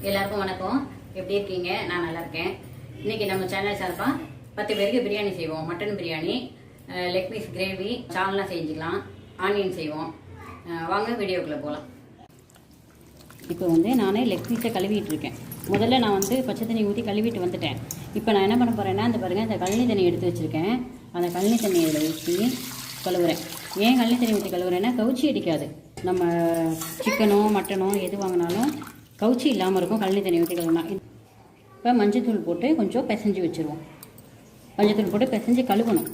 எல்லாருக்கும் வணக்கம். எப்படி இருக்கீங்க? நான் நல்லா இருக்கேன். இன்னைக்கு நம்ம சேனல் சார்பா 10 பேருக்கு பிரியாணி செய்வோம். Mutton biryani, leg piece gravy, சால்னா செஞ்சுக்கலாம், ஆனியன் செய்வோம். வாங்க வீடியோக்குள்ளே போகலாம். இப்போ நானே லெக் பீஸை கழுவிட்டு இருக்கேன். முதல்ல நான் பச்சை தண்ணி ஊற்றி கழுவிட்டு வந்துட்டேன். இப்போ நான் என்ன பண்ண போகிறேன்னா, அந்த பாருங்கள், இந்த கழனி தண்ணி எடுத்து வச்சுருக்கேன். அந்த கழனி தண்ணியை ஊற்றி கழுவுறேன். ஏன் கழனி தண்ணி ஊற்றி கழுவுறேன்னா, கவுச்சி அடிக்காது. நம்ம சிக்கனோ மட்டனோ எது வாங்கினாலும் கவுச்சி இல்லாமல் இருக்கும் கழனி தண்ணி ஊற்றி கழுவுனா. இப்போ மஞ்சத்தூள் போட்டு கொஞ்சம் பிசைஞ்சு வச்சுருவோம். மஞ்சத்தூள் போட்டு பிசைஞ்சு கழுவணும்.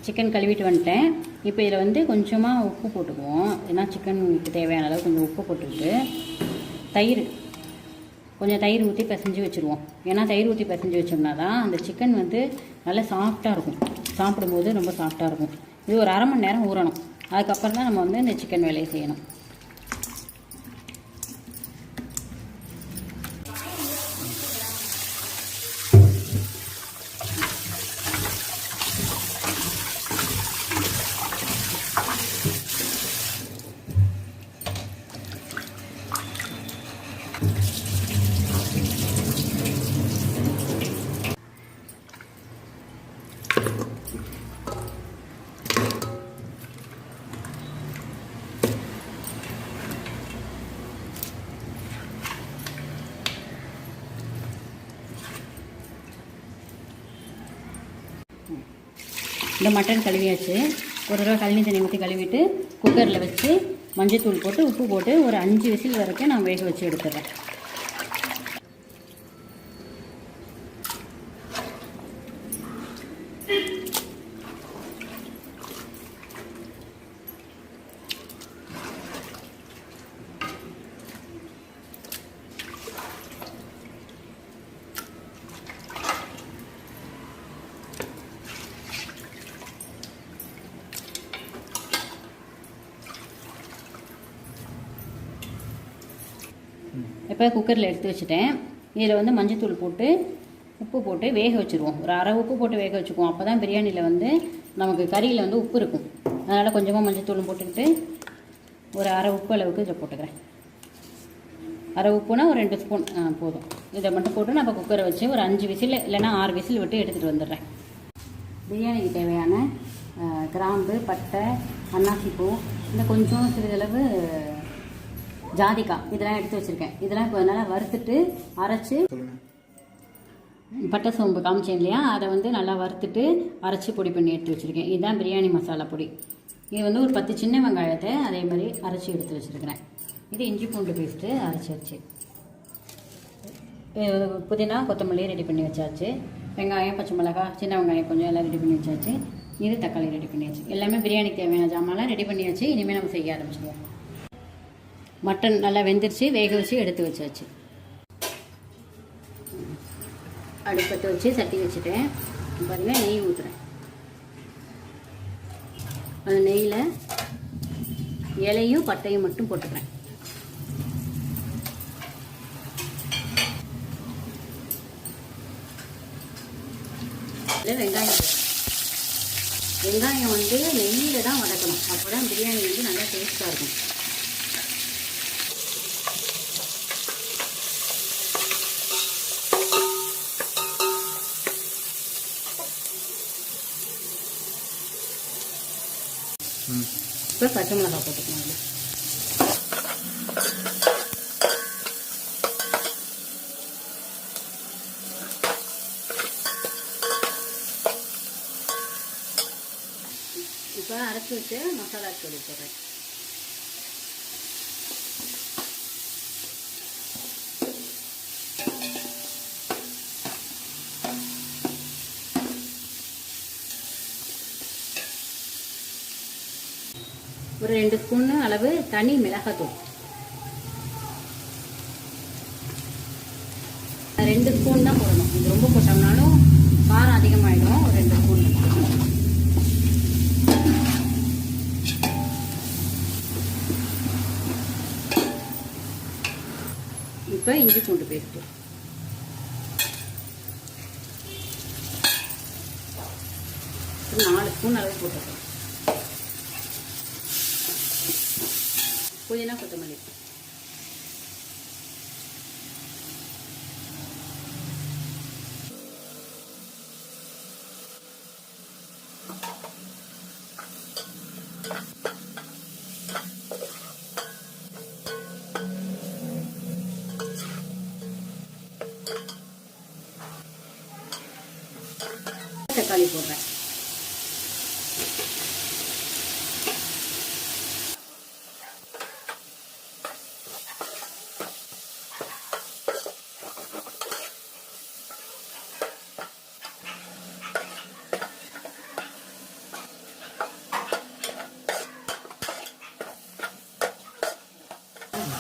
சிக்கன் கழுவிட்டு வந்துட்டேன். இப்போ இதில் கொஞ்சமாக உப்பு போட்டுக்குவோம். ஏன்னா சிக்கனுக்கு தேவையான அளவு கொஞ்சம் உப்பு போட்டுக்கிட்டு கொஞ்சம் தயிர் ஊற்றி பிசைஞ்சு வச்சுருவோம். ஏன்னா தயிர் ஊற்றி பிசைஞ்சு வச்சோம்னா தான் அந்த சிக்கன் நல்லா சாஃப்டாக இருக்கும். சாப்பிடும்போது ரொம்ப சாஃப்டாக இருக்கும். இது ஒரு அரை மணி நேரம் ஊறணும். அதுக்கப்புறம் தான் நம்ம இந்த சிக்கன் வேலையை செய்யணும். இந்த மட்டன் கழுவியாச்சு. ஒரு தடவை கழனி தண்ணி ஊற்றி கழுவிட்டு குக்கரில் வச்சு மஞ்சத்தூள் போட்டு உப்பு போட்டு ஒரு 5 விசில் வரைக்கும் நான் வேக வச்சு எடுத்துடுறேன். இப்போ குக்கரில் எடுத்து வச்சுட்டேன். இதில் மஞ்சத்தூள் போட்டு உப்பு போட்டு வேக வச்சுருவோம். ஒரு அரை உப்பு போட்டு வேக வச்சுக்குவோம். அப்போ தான் பிரியாணியில் நமக்கு கறியில் உப்பு இருக்கும். அதனால் கொஞ்சமாக மஞ்சத்தூளும் போட்டுக்கிட்டு ஒரு அரை உப்பு அளவுக்கு இதில் போட்டுக்கிறேன். அரை உப்புனா ஒரு 2 ஸ்பூன் போதும். இதை மட்டும் போட்டு நான் இப்போ குக்கரை வச்சு ஒரு 5 விசில் இல்லைன்னா 6 விசில் விட்டு எடுத்துகிட்டு வந்துடுறேன். பிரியாணிக்கு தேவையான கிராம்பு, பட்டை, அன்னாசிப்பூ, இந்த கொஞ்சம் சிறிதளவு ஜாதிக்காய் இதெல்லாம் எடுத்து வச்சுருக்கேன். இதெல்லாம் இப்போ நல்லா வறுத்துட்டு அரைச்சி, பட்டை சோம்பு காமிச்சேன் இல்லையா, அதை நல்லா வறுத்துட்டு அரைச்சி பொடி பண்ணி எடுத்து வச்சுருக்கேன். இதுதான் பிரியாணி மசாலா பொடி. இது ஒரு 10 சின்ன வெங்காயத்தை அதே மாதிரி அரைச்சி எடுத்து வச்சுருக்கிறேன். இது இஞ்சி பூண்டு பேஸ்ட்டு அரைச்சி புதினா கொத்தமல்லி ரெடி பண்ணி வச்சாச்சு. வெங்காயம், பச்சை மிளகாய், சின்ன வெங்காயம் கொஞ்சம் எல்லாம் ரெடி பண்ணி வச்சாச்சு. இது தக்காளி ரெடி பண்ணியாச்சு. எல்லாமே பிரியாணிக்கு தேவையான ஜாமான்லாம் ரெடி பண்ணியாச்சு. இனிமேல் நம்ம செய்ய ஆரம்பிச்சிடுவோம். மட்டன் நல்லா வெந்துருச்சு, வேக வச்சு எடுத்து வச்சாச்சு. அடுப்பத்தை வச்சு சட்டி வச்சுட்டேன். பாருங்கள், நெய் ஊற்றுறேன். அந்த நெய்யில் இலையும் பட்டையும் மட்டும் போட்டுக்கிறேன். வெங்காயம் நெய்யில் தான் வதக்கணும். அப்போ தான் பிரியாணி நல்லா டேஸ்ட்டாக இருக்கும். இப்போ பச்சை மிளகாய் போட்டுக்கணும். இப்போ அரைச்சி வச்சு மசாலா தூள் போடுறேன். ஒரு 2 ஸ்பூன் அளவு தனி மிளகாத்தூள், 2 ஸ்பூன் தான் போடணும். இது ரொம்ப போட்டோம்னாலும் காரம் அதிகமாகிடும். ஒரு 2 ஸ்பூன். இப்போ இஞ்சி பூண்டு பேஸ்ட்டு, ஒரு 4 ஸ்பூன் அளவு போட்டுக்கலாம். புதினா கொத்தமல்லி, தக்காளி போடுறேன்.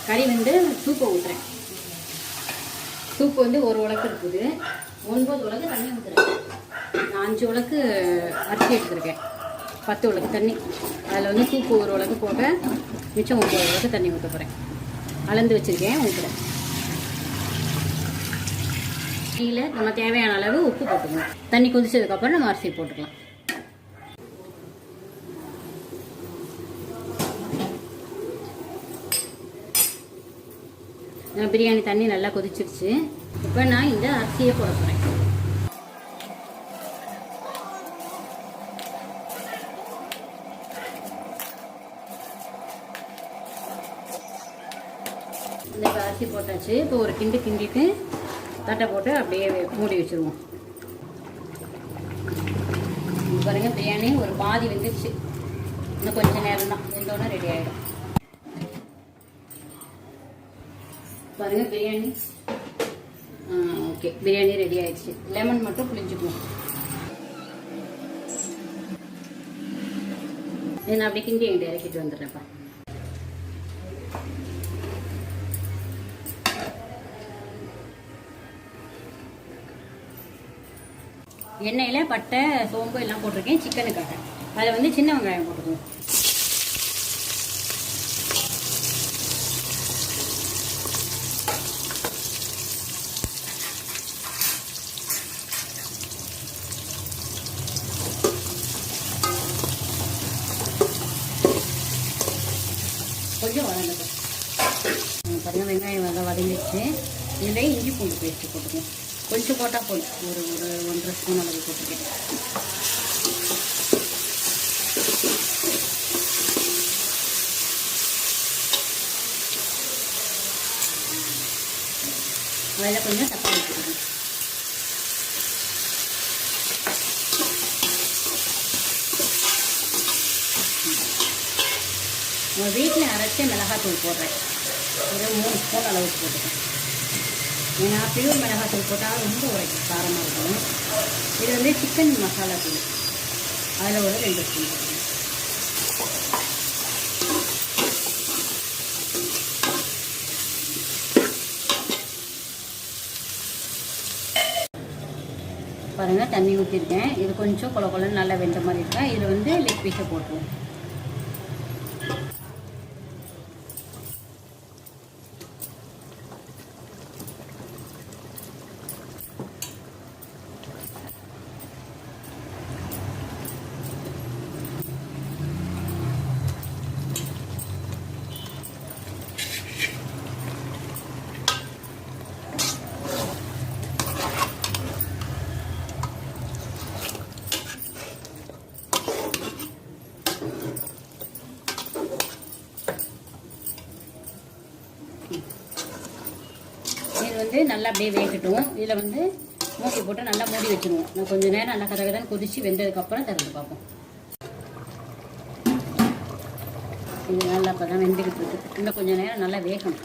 கறி வந்து சூப்பை ஊற்றுறேன். சூப்பு வந்து 1 உலக்கு இருக்குது, 9 உலக்கு தண்ணி ஊற்றுறேன். நான் 5 உலக்கு அரிசி எடுத்துருக்கேன், 10 உலக்கு தண்ணி. அதில் வந்து சூப்பு 1 உலக்கு போக மிச்சம் 9 உலக்கு தண்ணி ஊற்ற போகிறேன். அளந்து வச்சுருக்கேன், ஊற்றுறேன். கீழே நம்ம தேவையான அளவு உப்பு போட்டுக்கணும். தண்ணி கொதிச்சதுக்கப்புறம் நம்ம அரிசி போட்டுக்கலாம். பிரியாணி தண்ணி நல்லா கொதிச்சிருச்சு. இப்போ நான் இந்த அரிசியை போட போகிறேன். இந்த அரிசி போட்டாச்சு. இப்போ ஒரு கிண்டிட்டு தட்டை போட்டு அப்படியே மூடி வச்சுருவோம். பாருங்க, பிரியாணி ஒரு பாதி வெந்துருச்சு. இன்னும் கொஞ்சம் நேரம் தான், வெந்தோடனே ரெடி ஆகிடும். பாருங்க பிரியாணி ஓகே, பிரியாணி ரெடி ஆயிடுச்சு. லெமன் மட்டும் புளிஞ்சுக்குவோம். நான் அப்படியே கிண்டி எங்கிட்ட இறக்கிட்டு வந்துடுறேன்ப்பா. எண்ணெயில் பட்டை சோம்பு எல்லாம் போட்டிருக்கேன் சிக்கனுக்காக. அதில் வந்து சின்ன வெங்காயம் போட்டுக்குவோம். கொஞ்சம் வதங்கட்டும். பாருங்கள், வெங்காயம் வதங்கிடுச்சு. இதில் இஞ்சி பூண்டு பேஸ்ட்டு போட்டுக்கணும். கொஞ்சம் போட்டால் போதும், ஒரு 1.5 ஸ்பூன் அளவு போட்டுக்கேன். அதில் கொஞ்சம் தக்காளி போட்டுக்கணும். உங்கள் வீட்டில் அரைச்ச மிளகாத்தூள் போடுறேன், ஒரு 3 ஸ்பூன் அளவுக்கு போட்டுக்கேன். ஏன்னா பியூர் மிளகாத்தூள் போட்டால் ரொம்ப உரைக்கும், காரமாக இருக்கும். இது வந்து சிக்கன் மசாலா தூள், அதில் ஒரு 2 ஸ்பூன் போட்டுக்கேன். பாருங்கள், தண்ணி ஊற்றிருக்கேன். இது கொஞ்சம் கொல கொலன்னு நல்லா வெந்த மாதிரி இருக்கேன். இதில் வந்து லெக் பீஸை போட்டுருவோம். இது வந்து நல்லா அப்படியே வேகட்டும். இதில் வந்து மூடி போட்டு நல்லா மூடி வச்சுருவோம். நான் கொஞ்சம் நேரம் நல்லா கதகதான் கொதிச்சு வெந்ததுக்கப்புறம் திறந்து பார்ப்போம். இது நல்லா இப்போ தான் வெந்துக்கிட்டு இருக்கு. இன்னும் கொஞ்சம் நேரம் நல்லா வேகணும்.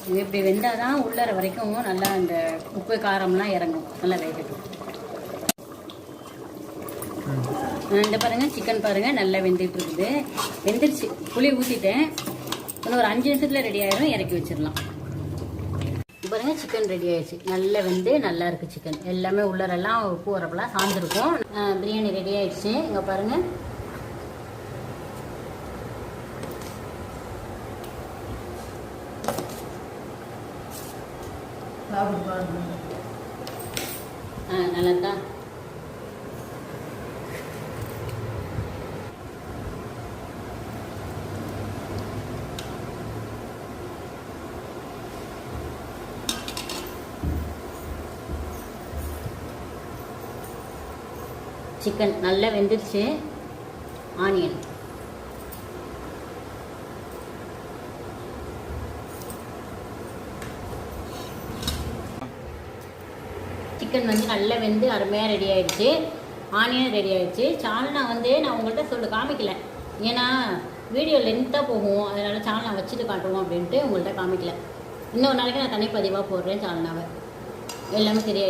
இது இப்படி வெந்தால் தான் உள்ளற வரைக்கும் நல்லா அந்த உப்பு காரம்லாம் இறங்கும். நல்லா வேகட்டும். இந்த பாருங்கள், சிக்கன் பாருங்கள் நல்லா வெந்துட்டு இருக்குது. வெந்துருச்சு. புளி ஊற்றிட்டேன். இன்னும் ஒரு 5 நிமிஷத்தில் ரெடி ஆகிடும். இறக்கி வச்சிடலாம். பாருங்கள், சிக்கன் ரெடி ஆயிடுச்சு. நல்லா வெந்து நல்லா இருக்குது சிக்கன். எல்லாமே உள்ளரெல்லாம் உப்பு வரப்பெல்லாம் சார்ந்துருக்கும். பிரியாணி ரெடி ஆயிடுச்சு. இங்கே பாருங்கள், சாப்பிட்டு பாருங்க. நல்லதுதான். சிக்கன் நல்லா வெந்துருச்சு. ஆனியன் சிக்கன் வந்து நல்லா வெந்து அருமையாக ரெடி ஆகிடுச்சு. ஆனியன் ரெடி ஆகிடுச்சு. சால்னா வந்து நான் உங்கள்கிட்ட காமிக்கல, ஏன்னா வீடியோ லென்த்தாக போகும், அதனால் சால்னா வச்சுட்டு காட்டுவோம் அப்படின்ட்டு உங்கள்கிட்ட காமிக்கல. இன்னொரு நாளைக்கு நான் தனிப்பதிவாக போடுறேன் சால்னாவை. எல்லாமே சரியாயிடுச்சு.